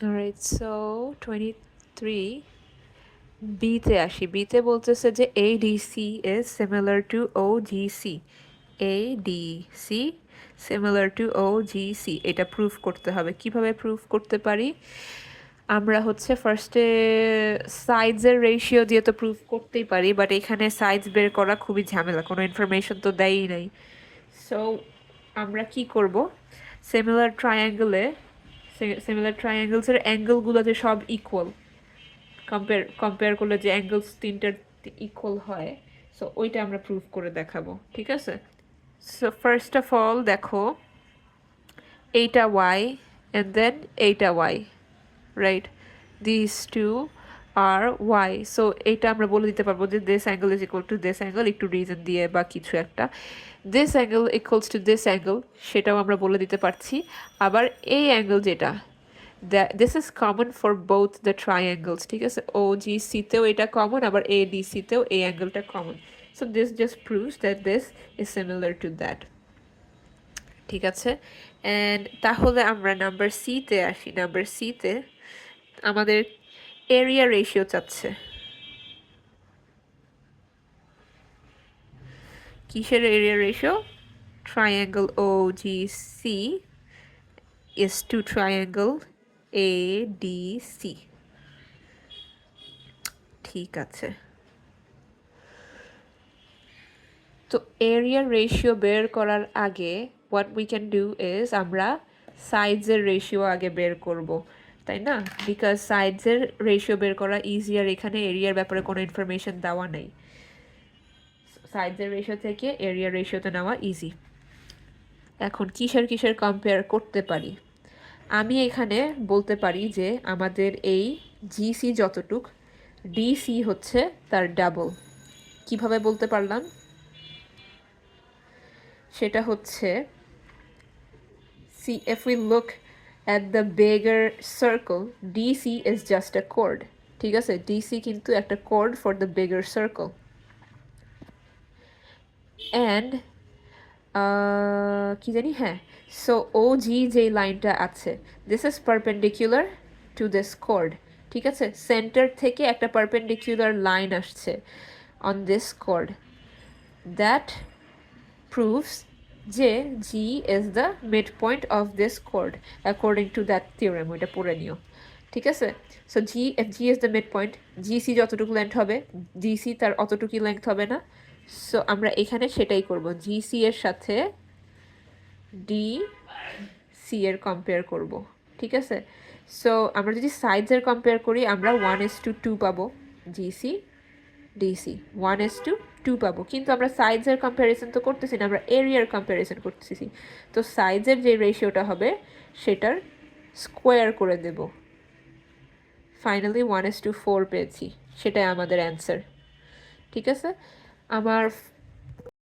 Alright, so 23 বিতে আসি। বিতে বলতেছে যে ADC is similar to OGC. ADC similar to OGC, এটা প্রুফ করতে হবে। কিভাবে প্রুফ করতে পারি? আমরা হচ্ছে ফার্স্টে সাইজের রেশিও দিয়ে তো প্রুফ করতেই পারি, বাট এখানে সাইজ বের করা খুবই ঝামেলা, কোনো ইনফরমেশন তো দেয়ই নাই। সো আমরা কি করব, সিমিলার ট্রায়াঙ্গেলে সিমিলার ট্রায়াঙ্গেলসের অ্যাঙ্গেলগুলো যে সব ইকুয়াল, কম্পেয়ার করলে যে অ্যাঙ্গেলস তিনটার ইকুয়াল হয়, সো ওইটা আমরা প্রুফ করে দেখাবো। ঠিক আছে, সো ফার্স্ট অফ অল দেখো, এইটা ওয়াই অ্যান্ড দেন এইটা Y, right? This two are Y. So এইটা আমরা বলে দিতে পারবো যে this angle is equal to this angle, একটু রিজন দিয়ে বা কিছু একটা। This angle equals to this angle, সেটাও আমরা বলে দিতে পারছি। আবার এই অ্যাঙ্গেল যেটা, this is common for both the triangles. ঠিক আছে, ও জি সিতেও এটা কমন, আবার এ ডি সিতেও এই অ্যাঙ্গেলটা common. So this just proves that this is similar to that. ঠিক আছে, অ্যান্ড তাহলে আমরা নাম্বার সিতে আসি। নাম্বার সিতে আমাদের এরিয়া রেশিও চাচ্ছে। কিসের area ratio? Triangle OGC is to triangle ADC. ঠিক আছে, তো এরিয়া রেশিও বের করার আগে what we can do is আমরা সাইজের রেশিও আগে বের করব, তাই না? বিকজ সাইজের রেশিও বের করা ইজিয়ার, এখানে এরিয়ার ব্যাপারে কোনো ইনফরমেশন দেওয়া নেই। সাইজের রেশিও থেকে এরিয়া রেশিওতে নেওয়া ইজি। এখন কিসের কিসের কম্পেয়ার করতে পারি? আমি এখানে বলতে পারি যে আমাদের এই জিসি যতটুক, ডিসি হচ্ছে তার ডাবল। কিভাবে বলতে পারলাম? সেটা হচ্ছে, see, if we look at the bigger circle, DC is just a chord. ঠিক আছে, DC কিন্তু একটা chord for the bigger circle. And কি জানি, হ্যাঁ, সো OG যে লাইনটা আছে, this is perpendicular to this chord. ঠিক আছে, সেন্টার থেকে একটা পারপেন্ডিকুলার লাইন আসছে on this chord. That proves যে G is the midpoint of this chord according to that theorem. ওইটা পড়ে নিও। ঠিক আছে, so if G is the midpoint, GC যতটুকু লেন্থ হবে, DC তার অতটুকুই লেন্থ হবে না। সো আমরা এখানে সেটাই করব, GC এর সাথে DC এর কম্পেয়ার করব। ঠিক আছে, সো আমরা যদি সাইজের কম্পেয়ার করি আমরা 1:2 পাবো, GC DC 1:2 পাবো। কিন্তু আমরা সাইজের কম্প্যারিজন তো করতেছি না, আমরা এরিয়ার কম্প্যারিজন করতেছি। তো সাইজের যে রেশিওটা হবে সেটার স্কোয়ার করে দেব। ফাইনালি 1:4 পেয়েছি, সেটাই আমাদের অ্যান্সার। ঠিক আছে, আমার